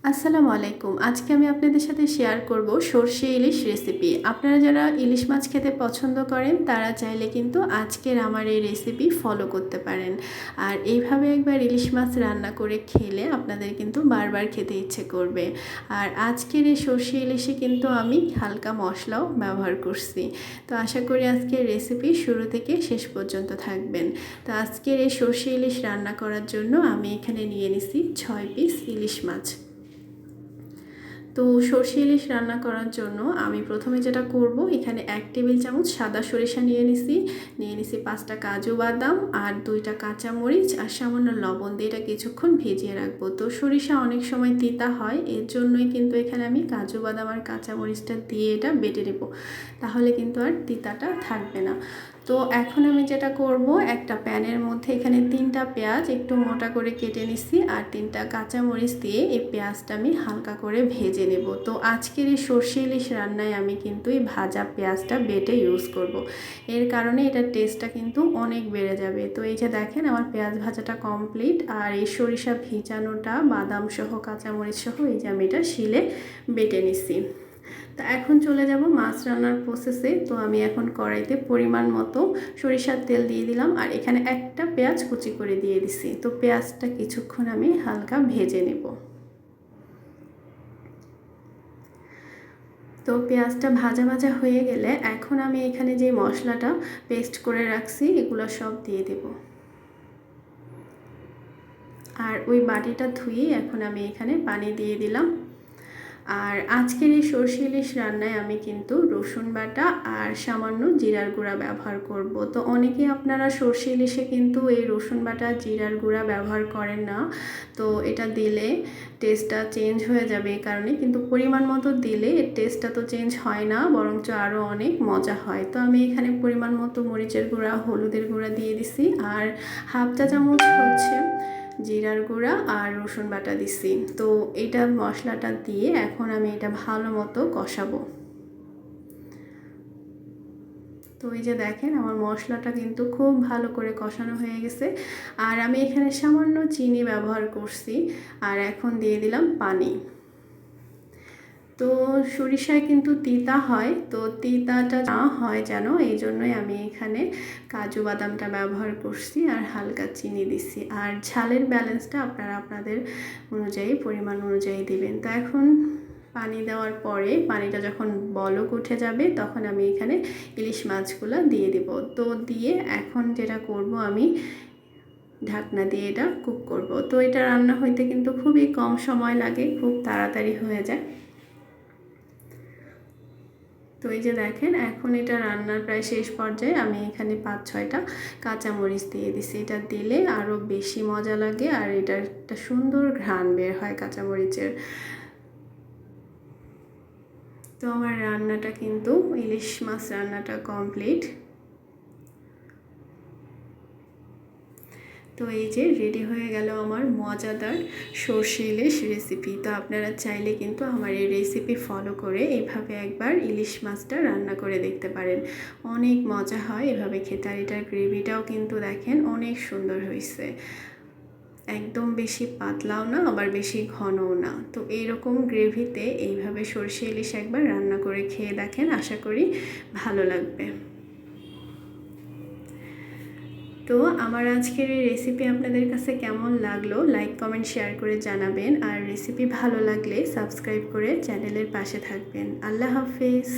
আসসালামু আলাইকুম। আজকে আমি আপনাদের সাথে শেয়ার করব সরষে ইলিশ রেসিপি। আপনারা যারা ইলিশ মাছ খেতে পছন্দ করেন তারা চাইলে কিন্তু আজকের আমার এই রেসিপি ফলো করতে পারেন। আর এইভাবে একবার ইলিশ মাছ রান্না করে খেলে আপনাদের কিন্তু বারবার খেতে ইচ্ছে করবে। আর আজকের এই সরষে ইলিশে কিন্তু আমি হালকা মশলাও ব্যবহার করছি। তো আশা করি আজকের রেসিপি শুরু থেকে শেষ পর্যন্ত থাকবেন। তো আজকের এই সরষে ইলিশ রান্না করার জন্য আমি এখানে নিয়ে নিছি 6 পিস ইলিশ মাছ। তো সরষে ইলিশ রান্না করার জন্য আমি প্রথমে যেটা করব, এখানে 1 টেবিল চামচ সাদা সরিষা নিয়ে নিছি 5টা কাজু বাদাম আর 2টা কাঁচামরিচ আর সামান্য লবণ দিয়ে এটা কিছুক্ষণ ভিজিয়ে রাখবো। তো সরিষা অনেক সময় তিতা হয়, এর জন্যই কিন্তু এখানে আমি কাজু বাদাম আর কাঁচামরিচটা দিয়ে এটা বেটে নেব, তাহলে কিন্তু আর তিতাটা থাকবে না। তো এখন আমি যেটা করব, একটা প্যানের মধ্যে এখানে 3টা পেঁয়াজ একটু মোটা করে কেটে নিছি আর 3টা কাঁচামরিচ দিয়ে এই পেঁয়াজটা আমি হালকা করে ভেজে নেব। তো আজকের এই সরষে ইলিশ রান্নায় আমি কিন্তু এই ভাজা পেঁয়াজটা বেটে ইউজ করব, এর কারণে এটার টেস্টটা কিন্তু অনেক বেড়ে যাবে। তো এই যে দেখেন আমার পেঁয়াজ ভাজাটা কমপ্লিট, আর এই সরিষা ভিজানোটা বাদাম সহ কাঁচামরিচ সহ এই যে আমি এটা শিলে বেটে নিছি। তো এখন চলে যাব মাছ রান্নার প্রসেসে। তো আমি এখন কড়াইতে পরিমাণ মতো সরিষার তেল দিয়ে দিলাম আর এখানে একটা পেঁয়াজ কুচি করে দিয়ে দিছি। তো পেঁয়াজটা কিছুক্ষণ আমি হালকা ভেজে নেব। তো পেঁয়াজটা ভাজা ভাজা হয়ে গেলে এখন আমি এখানে যে মশলাটা পেস্ট করে রাখছি এগুলো সব দিয়ে দেব। আর ওই বাটিটা ধুয়ে এখন আমি এখানে পানি দিয়ে দিলাম। আর আজকের এই সরষে ইলিশ রান্নায় আমি কিন্তু রসুন বাটা আর সামান্য জিরার গুঁড়া ব্যবহার করব। তো অনেকে আপনারা সরষে ইলিশে কিন্তু এই রসুন বাটা জিরার গুঁড়া ব্যবহার করেন না, তো এটা দিলে টেস্টটা চেঞ্জ হয়ে যাবে। এই কারণে কিন্তু পরিমাণ মতো দিলে এর টেস্টটা তো চেঞ্জ হয় না, বরঞ্চ আরও অনেক মজা হয়। তো আমি এখানে পরিমাণ মতো মরিচের গুঁড়া, হলুদের গুঁড়া দিয়ে দিছি আর হাফ চা চামচ হচ্ছে জিরার গুঁড়া আর রসুন বাটা দিছি। তো এটা মশলাটা দিয়ে এখন আমি এটা ভালো মতো কষাবো। তো এই যে দেখেন আমার মশলাটা কিন্তু খুব ভালো করে কষানো হয়ে গেছে আর আমি এখানে সামান্য চিনি ব্যবহার করছি আর এখন দিয়ে দিলাম পানি। তো সরিষায় কিন্তু তিতা হয়, তো তিতাটা না হয় যেন, এই জন্যই আমি এখানে কাজু বাদামটা ব্যবহার করছি আর হালকা চিনি দিছি। আর ঝালের ব্যালেন্সটা আপনারা আপনাদের অনুযায়ী পরিমাণ অনুযায়ী দিবেন। তো এখন পানি দেওয়ার পরে পানিটা যখন বলক উঠে যাবে তখন আমি এখানে ইলিশ মাছগুলো দিয়ে দেব। তো দিয়ে এখন যেটা করব, আমি ঢাকনা দিয়ে এটা কুক করব। তো এটা রান্না হইতে কিন্তু খুবই কম সময় লাগে, খুব তাড়াতাড়ি হয়ে যায়। তো এই যে দেখেন এখন এটা রান্নার প্রায় শেষ পর্যায়ে আমি এখানে 5-6টা কাঁচামরিচ দিয়ে দিছি। এটা দিলে আরও বেশি মজা লাগে আর এটা একটা সুন্দর ঘ্রাণ বের হয় কাঁচামরিচের। তো আমার রান্নাটা কিন্তু ইলিশ মাছ রান্নাটা কমপ্লিট। তো এই যে রেডি হয়ে গেল আমার মজাদার সরষে ইলিশ রেসিপি। তো আপনারা চাইলে কিন্তু আমার এই রেসিপি ফলো করে এইভাবে একবার ইলিশ মাছটা রান্না করে দেখতে পারেন, অনেক মজা হয় এভাবে খেতে। আর এটার গ্রেভিটাও কিন্তু দেখেন অনেক সুন্দর হয়েছে, একদম বেশি পাতলাও না আবার বেশি ঘনও না। তো এইরকম গ্রেভিতে এইভাবে সরষে ইলিশ একবার রান্না করে খেয়ে দেখেন, আশা করি ভালো লাগবে। তো আমার আজকের এই রেসিপি আপনাদের কাছে কেমন লাগলো লাইক কমেন্ট শেয়ার করে জানাবেন, আর রেসিপি ভালো লাগলে সাবস্ক্রাইব করে চ্যানেলের পাশে থাকবেন। আল্লাহ হাফেজ।